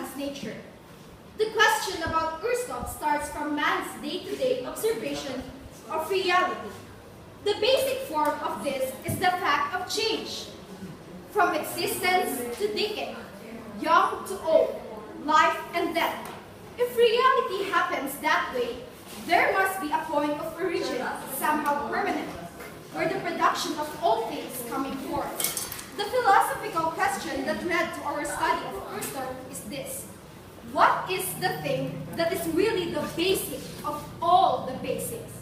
man's nature. The question about Earthstop starts from man's day-to-day observation of reality. The basic form of this is the fact of change, from existence to decay, young to old, life and death. If reality happens that way, there must be a point of origin, somehow permanent, where the production of all things coming forth. The philosophical question that led to our study of Earthstop is this: what is the thing that is really the basic of all the basics?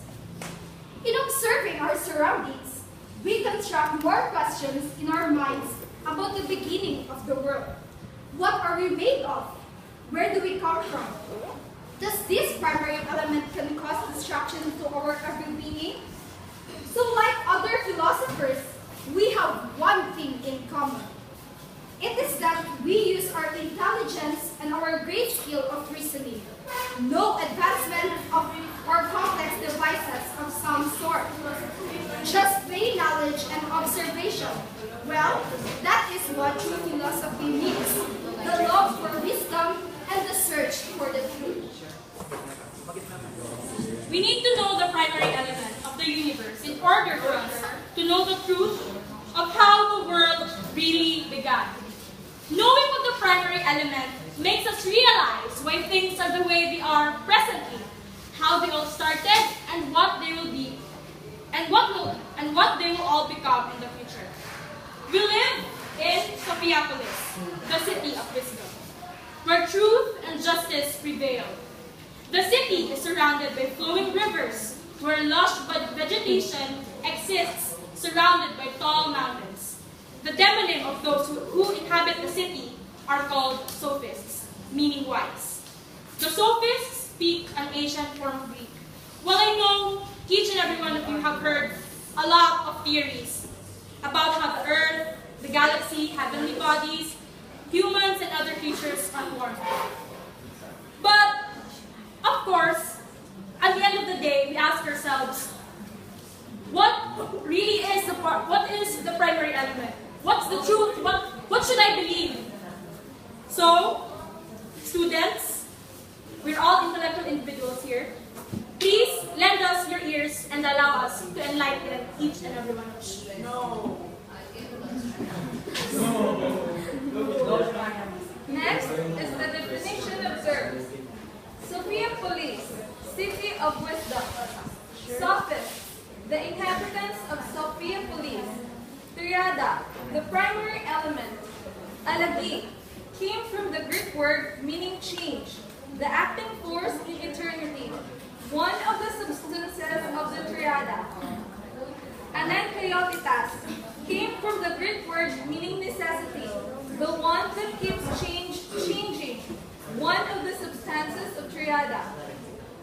In observing our surroundings, we construct more questions in our minds about the beginning of the world. What are we made of? Where do we come from? Does this primary element can cause destruction to our every being? So like other philosophers, we have one thing in common. It is that we use our intelligence and our great skill of reasoning. No advancement of or complex devices of some sort. Just plain knowledge and observation. Well, that is what true philosophy means. The love for wisdom and the search for the truth. We need to know the primary element of the universe in order for us to know the truth of how the world really began. Knowing what the primary element makes us realize why things are the way they are presently, how they all started, and what they will be, and what they will all become in the future. We live in Sophiapolis, the city of wisdom, where truth and justice prevail. The city is surrounded by flowing rivers, where lush vegetation exists, surrounded by tall mountains. The demonym of those who inhabit the city are called sophists, meaning wise. The sophists speak an ancient form of Greek. Well, I know each and every one of you have heard a lot of theories about how the earth, the galaxy, heavenly bodies, humans, and other creatures are formed. But, of course, at the end of the day, we ask ourselves, what really is what is the primary element? What's the truth? What should I believe? So, students, we're all intellectual individuals here. Please lend us your ears and allow us to enlighten each and every one of us. Next is the definition of terms. Sophiapolis, city of wisdom. Sophists, the inhabitants of Sophiapolis. Triada, the primary element. Alagi, came from the Greek word meaning change, the acting force in eternity, one of the substances of the triada. Anankaiotitas, came from the Greek word meaning necessity, the one that keeps changing, one of the substances of triada.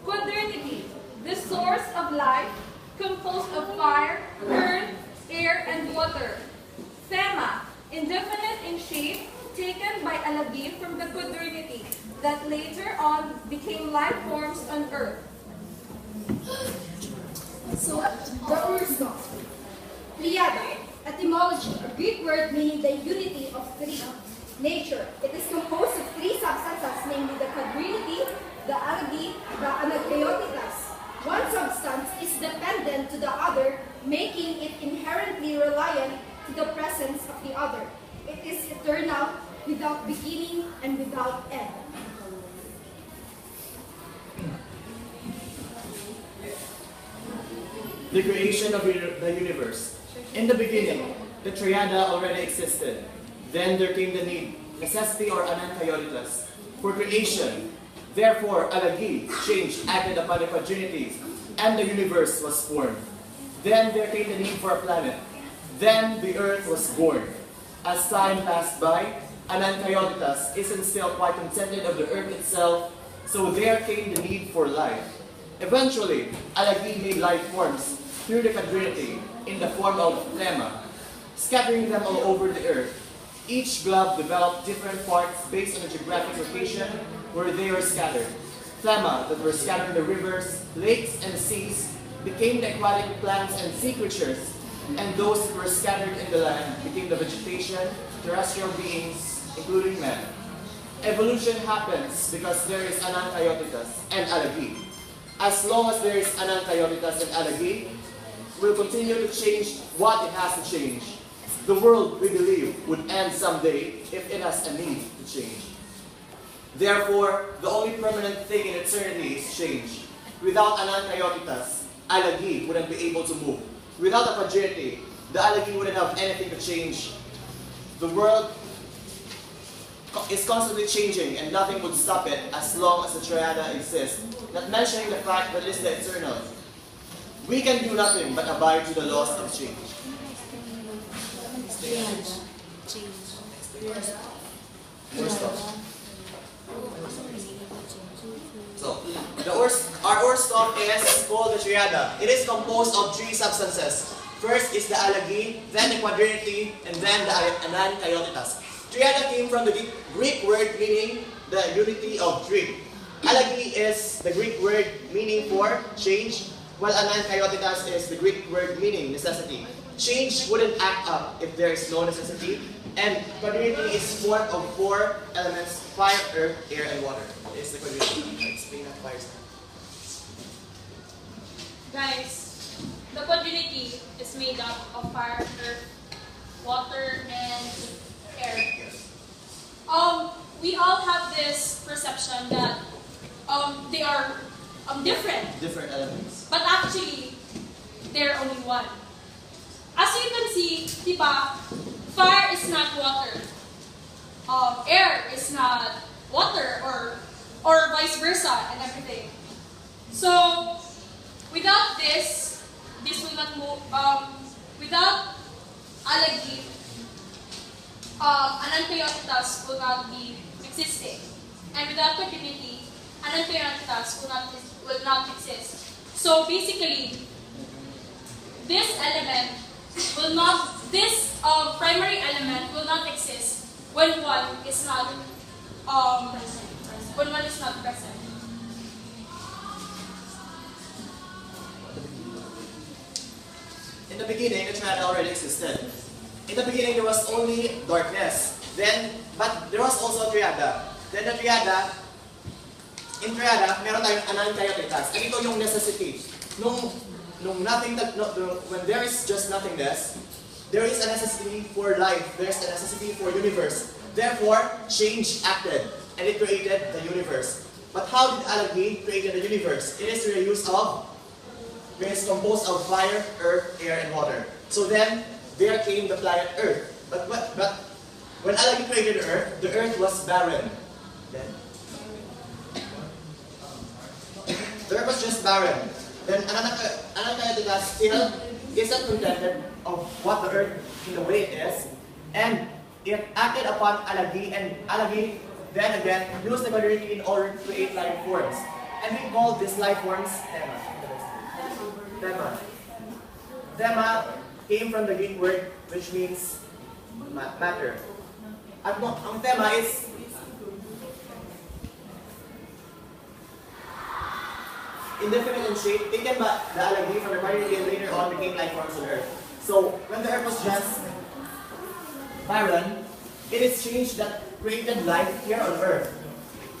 Quadrinity, the source of life, composed of fire, earth, air, and water. Thema, indefinite in shape, taken by Alagi from the quadrinity that later on became life forms on earth. So, the Earthstop. Triada, etymology, a Greek word meaning the unity of three. Nature, it is composed of three substances, namely the quadrinity, the algae, the anagkaiotitas. One substance is dependent to the other, making it inherently reliant to the presence of the other. It is eternal, without beginning and without end. The creation of the universe. In the beginning, the triada already existed. Then there came the need, necessity or anankaiotitas, for creation. Therefore, alagi, change, acted upon the quadrinities, and the universe was formed. Then there came the need for a planet. Then the earth was born. As time passed by, anankaiotitas isn't still quite contented of the earth itself, so there came the need for life. Eventually, alagi made life forms through the quadrinity in the form of phlegma, scattering them all over the earth. Each glob developed different parts based on the geographic location where they were scattered. Phlegma that were scattered in the rivers, lakes, and seas became the aquatic plants and sea creatures, and those that were scattered in the land became the vegetation, terrestrial beings, including man. Evolution happens because there is Anankaiotitas and Alagi. As long as there is Anankaiotitas and Alagi, we'll continue to change what it has to change. The world, we believe, would end someday if it has a need to change. Therefore, the only permanent thing in eternity is change. Without Anankaiotitas, Alagi wouldn't be able to move. Without a Pagirti, the Alagi wouldn't have anything to change. The world is constantly changing and nothing would stop it as long as the Triada exists. Not mentioning the fact that it is the eternal. We can do nothing but abide to the laws of change. Worst of. So, our ore stock is called the Triada. It is composed of 3 substances. First is the Alagi, then the Quadrinity, and then the Anankaiotitas. Triada came from the Greek word meaning the unity of three. Alagi is the Greek word meaning for change, while Anankaiotitas is the Greek word meaning necessity. Change wouldn't act up if there is no necessity, and quadrinity is formed of 4 elements: fire, earth, air, and water. It's the quadrinity. Explain that fire. Guys, the quadrinity is made up of fire, earth, water, and air. We all have this perception that they are different. Different elements. But actually, they're only one. As you can see, diba, fire is not water. Air is not water, or vice versa, and everything. So, without this will not move. Without Alagi, Anankaiotitas will not be existing, and without quadrinity, Anankaiotitas will not exist. So basically, this primary element will not exist when one is not present. In the beginning, the Triada already existed. In the beginning, there was only darkness. But there was also a Triada. Then the Triada, in Triada, meron tayong Anankaiotitas. And ito yung necessity. When there is just nothingness, there is a necessity for life. There is a necessity for universe. Therefore, change acted, and it created the universe. But how did Alagi create the universe? It is through the use of, it is composed of fire, earth, air, and water. So then, there came the planet Earth. But when Alagi created the earth was barren. Then, the earth was just barren. Then Anankaiotitas still isn't contented of what the earth in the way it is, and it acted upon Alagi, and Alagi then again used the quadrinity in order to create life forms. And we call these life forms Thema. Thema came from the Greek word which means matter. At ang Thema is indefinite in shape, taken by the Alagi from the quadrinity and later on became life forms on Earth. So when the Earth was just barren, it is change that created life here on Earth.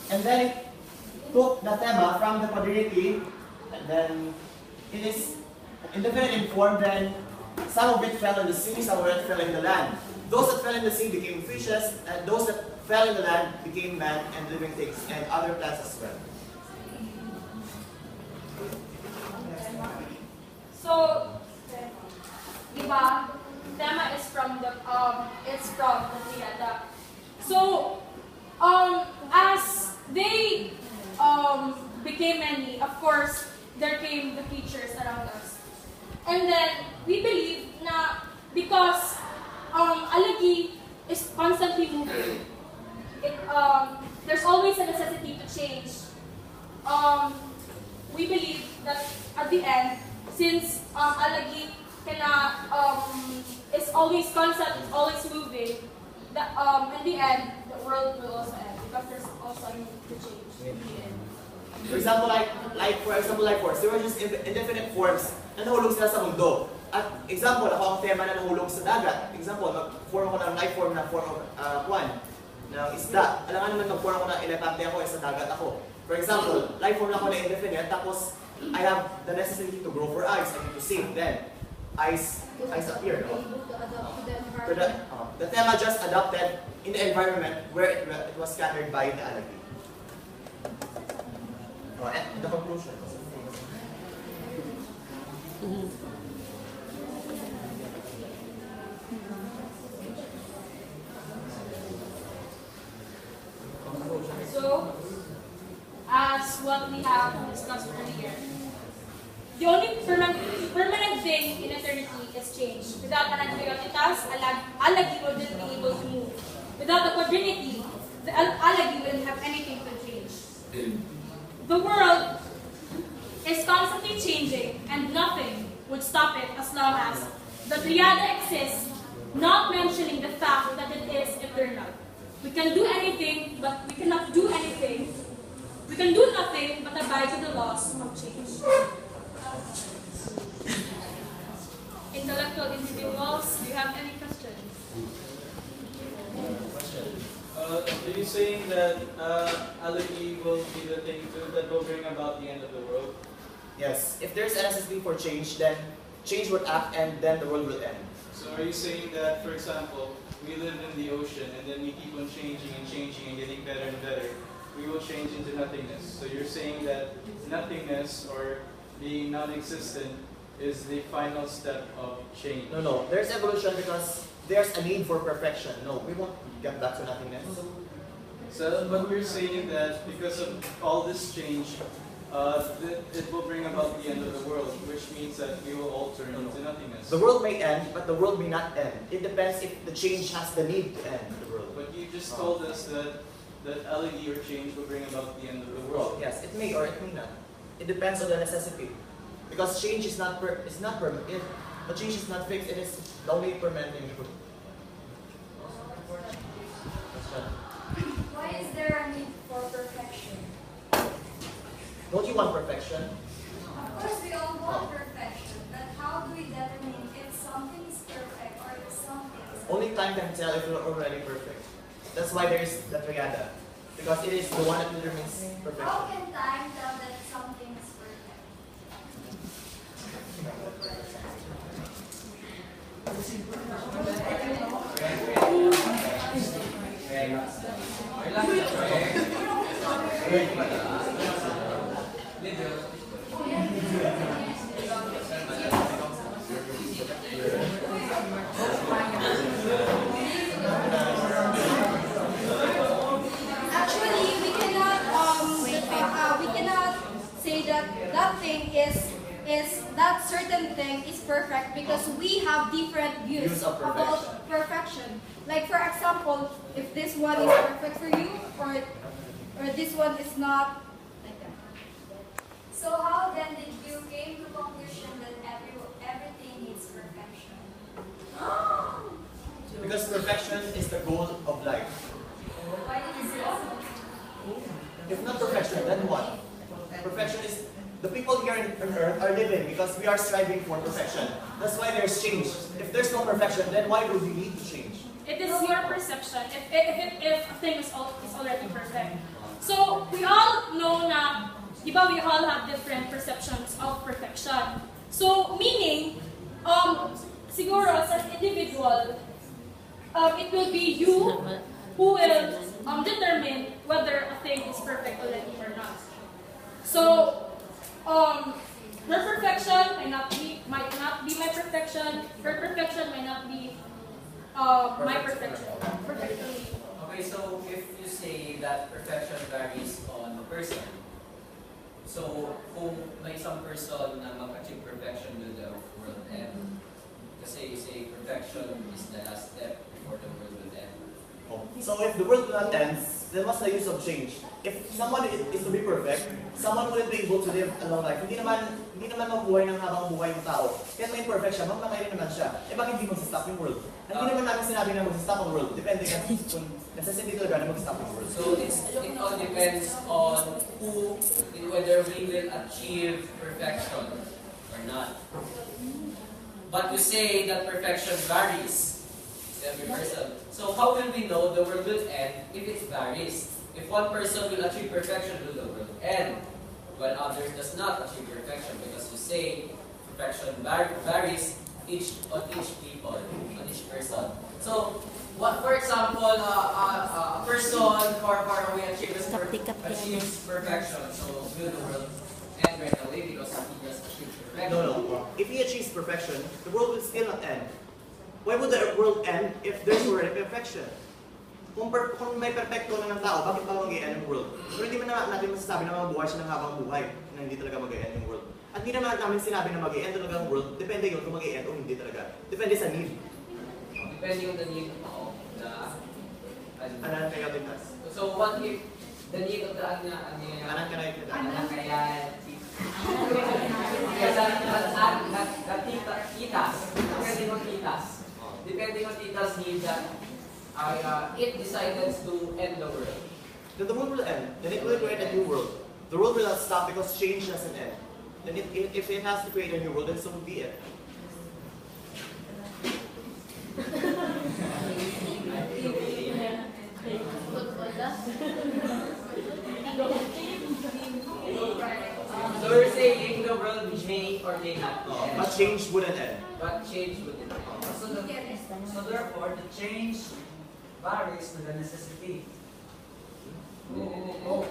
And then it took the Thema from the quadrinity, and then it is indefinite in form, then some of it fell in the sea, some of it fell in the land. Those that fell in the sea became fishes, and those that fell in the land became man and living things, and other plants as well. So, diba, Thema is from the Triada. So, as they became many, of course, there came the creatures around us. And then, we believe na because Alagi is constantly moving, there's always a necessity to change. We believe that at the end, since Alagi is always constant, it's always moving, in the end, the world will also end because there's also a need to change in the end. For example, life forms, there were just indefinite forms na nahulog sila sa mundo. At example, ako ang Thema na nahulog sa dagat. Example, mag-form ako ng life form na form of ng isda. Alam naman mag-form ako ng elepante ako, sa dagat ako. For example, life form ako na indefinite, tapos I have the necessity to grow for eyes, I need to sing. Then, eyes appear, no? Able to adapt to the So environment. the tema just adopted in the environment where it was scattered by the algae. And the conclusion. So, as what we have discussed earlier, the only permanent thing in eternity is change. Without an antibiotics, algae wouldn't be able to move. Without the quadrinity, the algae wouldn't have anything to change. The world is constantly changing, and nothing would stop it as long as the triada exists, not mentioning the fact that it is eternal. We can do anything, but we cannot do anything. We can do nothing but abide to the laws of change. Intellectual individuals, do you have any questions? Are you saying that algae will be the thing that will bring about the end of the world? Yes, if there's a necessity for change, then change would act and then the world will end. So are you saying that, for example, we live in the ocean and then we keep on changing and getting better and better, we will change into nothingness. So you're saying that nothingness or being non-existent is the final step of change? No, there's evolution because there's a need for perfection. No, we won't get back to nothingness. So, but we're saying that because of all this change, it will bring about the end of the world, which means that we will all turn into nothingness. The world may end, but the world may not end. It depends if the change has the need to end the world. But you just told us that algae or change will bring about the end of the world. Yes, it may or it may not. It depends on the necessity. Because change is not permanent. But change is not fixed. It is the only permanent thing. Why is there a need for perfection? Don't you want perfection? Of course, we all want perfection, but how do we determine if something is perfect or if something is Only time can tell if you're already perfect. That's why there is the triada. Because it is the one that determines How perfection. can time tell that something is perfect? Actually, we cannot say that that thing is that certain thing is perfect because we have different views Views of about perfection. Like for example, if this one is perfect for you or this one is not like that. So how then did you came to conclusion that everything needs perfection? Because perfection is the goal of life. Why did you say so? If not perfection, then what? Perfection is the people here on earth are living because we are striving for perfection. That's why there's change. If there's no perfection, then why would we need to change? It is your perception if a thing is already perfect. So we all know na, di ba, we all have different perceptions of perfection. So meaning, siguro as an individual, it will be you who will determine whether a thing is perfect already or not. So your perfection might not be my perfection. Her perfection might not be my perfection. Perfectly. Okay, so if you say that perfection varies on the person, so kung may isang person na mag-achieve perfection will the world end, kasi you say perfection is the last step before the world will end. So if the world will not end, then what's the use of change? If someone is to be perfect, someone wouldn't be able to live a long life. Hindi naman mabuhay ng habang buhay ng tao. Kaya may imperfection, mamatay rin naman siya. Eh bakit hindi mag-stop yung world? Hindi naman namin sinabi na mag-stop ang world. Depende kung necessity talaga na mag-stop ang world. So it all depends on whether we will achieve perfection or not. But you say that perfection varies. every person. So how will we know the world will end if it varies? If one person will achieve perfection, will the world end? While others does not achieve perfection, because you say perfection varies on each people, on each person. So, what, for example, a person far away achieves perfection, so will the world end right away because he just achieved perfection? No. If he achieves perfection, the world will still not end. Why would the world end if there's already perfection? Kung may perfecto na ng tao, bakit pa mag-i-end yung world? Pero hindi man natin masasabi na mabuhay siya ng habang buhay na hindi talaga mag-i-end yung world. At hindi naman namin sinabi na mag-i-end talaga yung world, depende yun kung mag-i-end o hindi talaga. Depende sa need. Depende on the need of the Anankayotitas. So what if the need of the Anankayotitas. Depending on titas need that it decided to end the world. Then the world will end. Then it will create a new world. The world will not stop because change doesn't end. Then if it has to create a new world, then so will be it. So we're saying the world may or may not end. But change wouldn't end. But change wouldn't end. So therefore, the change varies to the necessity. Or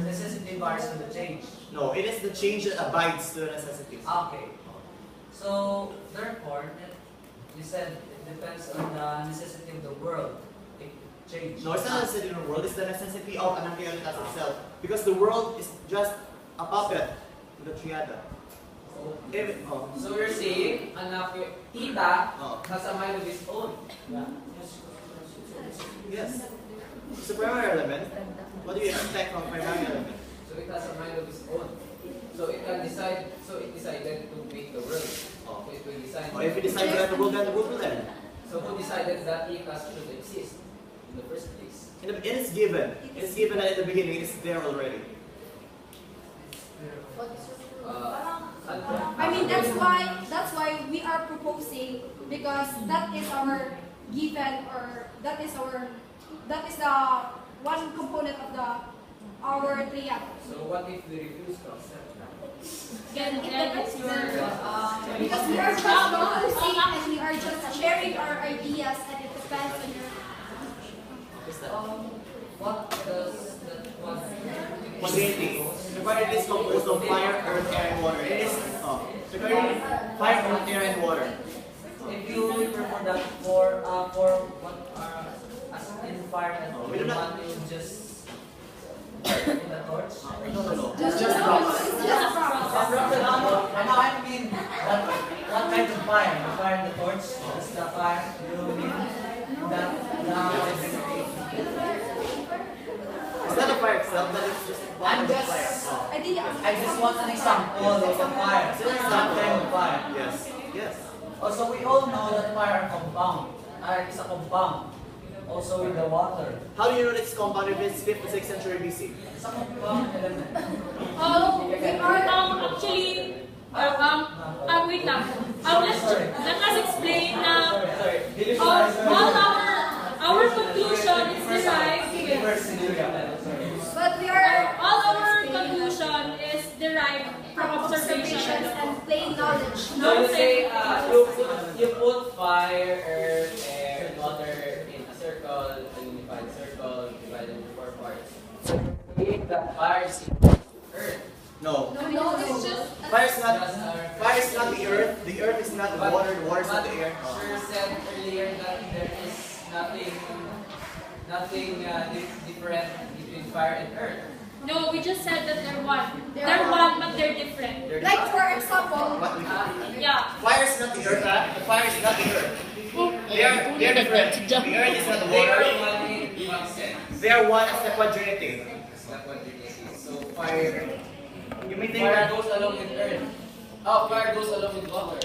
necessity varies to the change. No, it is the change that abides to the necessities. Okay. So therefore, you said it depends on the necessity of the world. It change. No, it's not the necessity of the world, it's the necessity of Anankayotitas itself. Because the world is just a puppet to the triada. So we're saying tita Oh. has a mind of its own. Yes. It's a primary element. What do you expect from primary element? So it has a mind of its own. So it can decide. So it decided to make the world. Oh. So it will decide. Or if you decide to let the world, then the world will end. So who decided that titas should exist in the first place? It is given. It is given that in the beginning, it is there already. I mean, that's why we are proposing, because that is our given, or that is the one component of our triad. So what if we refuse to accept that? Again, it's your... Because we are just proposing and we are just sharing our ideas, and it depends on your... What does that one? Quadrinity. The quadrinity is composed of fire, earth, air, and water. It is the quadrinity, fire, earth, air, and water. If you refer for that for what are as in fire and We do not- want to just in the torch. No. It's just rocks. I mean that what kind of fire? The fire in the torch? That's the fire. You mean that It's not the fire itself, but it's just one I'm of the just- fire. I just want an example of a fire. That kind of fire. Yes. Also, we all know that fire is a compound. Also with the water. How do you know that it's compound if it's 5th to 6th century BC? It's a compound element. Actually, wait lang. Let us explain na all our conclusion is derived But we are all our conclusion is derived from observations observation. and plain knowledge. So you say you put fire, earth, air, and water in a circle, a unified circle, divided into 4 parts. So if the fire is in earth, No. No, it's just Fire is not the earth. The earth is not the water. The water is not the air. Sure said earlier that there is nothing different between fire and earth. No, we just said that they're one. They're one, but they're different. like, for example, What we Yeah. Fire is not the earth. The fire is not the earth. They are different. The earth is not the They are water. one in one sense. They are one as the quadrinity. That's what it is. So fire You may think Fire that goes along with earth. Oh, fire goes along with water.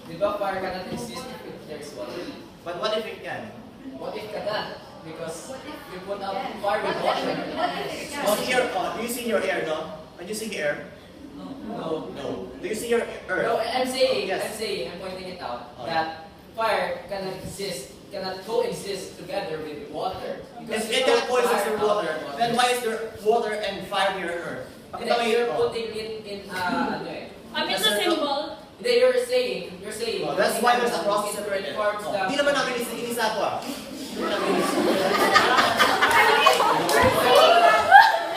Diba fire cannot exist if there's water? but what if it can? What if cannot? Because you put out fire with water. On air, do you see your air, no? When you see air? No. No. Do you see your No, earth? I'm saying, Yes. I'm pointing it out Oh. that fire cannot exist cannot coexist together with water. If it can coexist with water, then why is there water and fire here on earth? And Bakit then may you're putting it in ano eh. It's a symbol. Then you're saying, Oh, that's why there's a cross it separated. informs the Hindi naman namin inisa ko ah. Hindi namin inisa.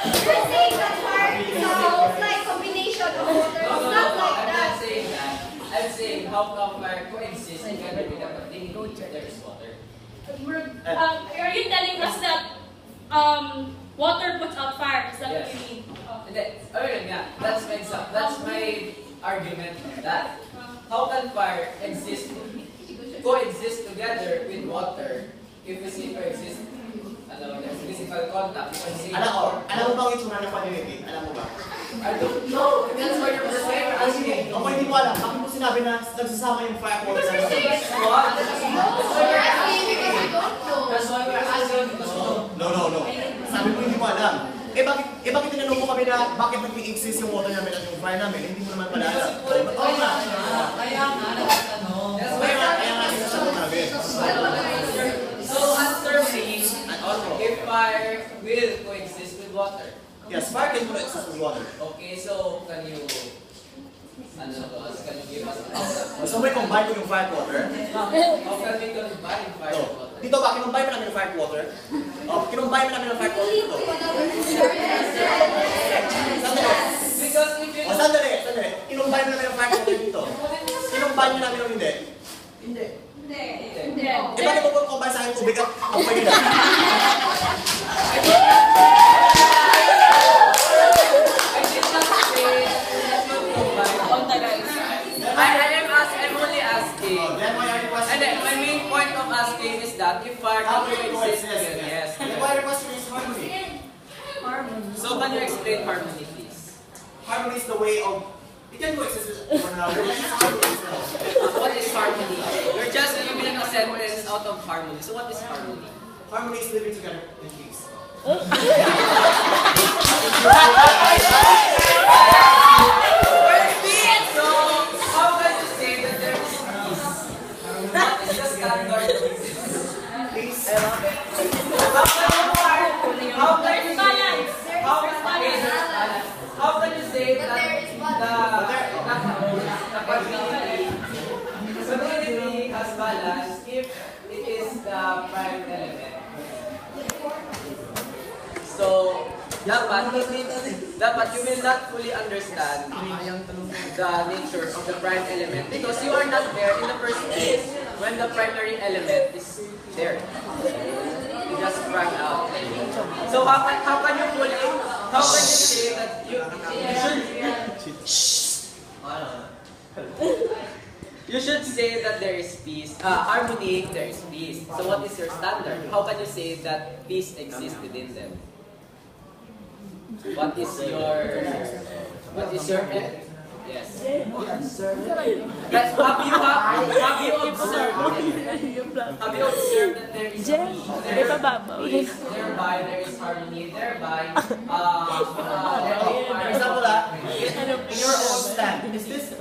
You're saying that fire is like combination of water. No, It's no, not no, like I'm that. not saying that. I'm saying how come fire coexist together with them, but they need there is water. Are you telling us that water puts out fire? Is that what you mean? And then, yeah, that's my argument that how can fire coexist together with water if we say coexist, there's physical contact. Alam mo ba ang itsura ng community? Alam mo ba? I don't know. That's why you're asking. Ako hindi mo alam. Bakit mo sinabi na nagsasama yung fire water sa What? You're asking because you don't know. That's why we're asking. No. Sabi mo hindi mo alam. Bakit tinanong mo kami na bakit nag-exist yung water namin at yung fire namin? Hindi mo naman pala alam. Oo nga. Kaya nga, nagtatanong. That's why Kaya nga sinasagot namin. So answer me, if fire will coexist with water. Yes, fire can coexist with water. Okay, so can you give us an example? Gusto mo i-combine ko yung fire at water? How can we combine fire and water? Dito ba, kinumbine mo namin yung fire at water? Kinumbine mo namin yung fire at water dito. Because if you Sandali. Kinumbine mo namin yung fire at water dito. Kinumbine mo namin yung hindi. Hindi. Bakit mo po combine sa akin tubig at pagpagin na? I did not say let's not combine. I'm only asking. Then why are you And questioning? then my main point of asking is that if fire How can can you coexist coexist? together, yes. Then why your question is harmony? So can you explain harmony, please? Harmony is the way of... It can coexist with one another. What is harmony? What is harmony? You're just giving a sentence out of harmony. So what is harmony? Harmony is living together in peace. So how can you say that there is peace? What is the standard of peace? Peace. How can you say Balance. how can you say But that there is the community has balance if it is the prime element? So dapat you will not fully understand the nature of the prime element because you are not there in the first place when the primary element is there. You just sprang out. So how can you say that you should say that there is peace, harmony, there is peace. So what is your standard? How can you say that peace exists within them? What is your yes? Have you observed that there is peace, thereby there is harmony, thereby For example, in your own stand, is this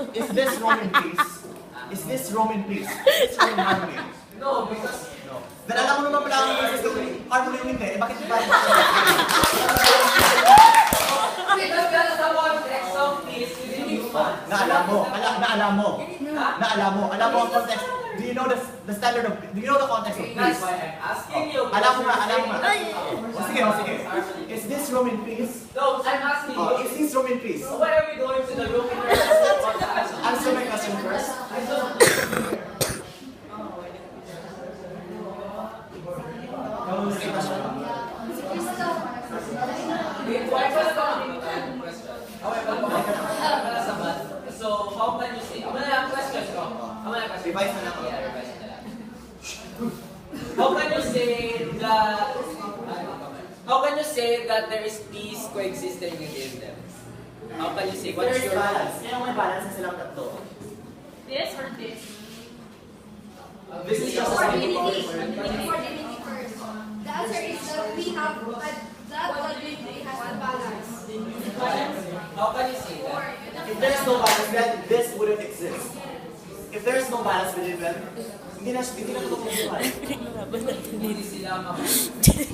Roman peace? Is this Roman peace? Is this Roman harmony? no, because Then alam mo naman pala ang harmony yung hindi. Bakit ba? that's the context of peace within human. Naalam mo ang context. Do you know the standard of, do you know the context of That's peace? why I'm asking you. Alam mo nga. Sige. Is this Roman peace? No, I'm asking you. Is this Roman peace? So why are we going to the room in Answer my question first. So how can you say? I'm gonna question ko. Revise na lang ako. Yeah, revise na lang. How can you say that? How can you say that there is peace coexisting within them? How can you say? What's There's your balance. Kaya may balance na silang tatlo. This or this? This is just a Coordinate. simple Coordinate first. The answer is that we have that coordinate has a balance. How can you say that? If there's no balance, then this wouldn't exist. if there is no balance between them, hindi na tulong mabuhay. Hindi sila makapit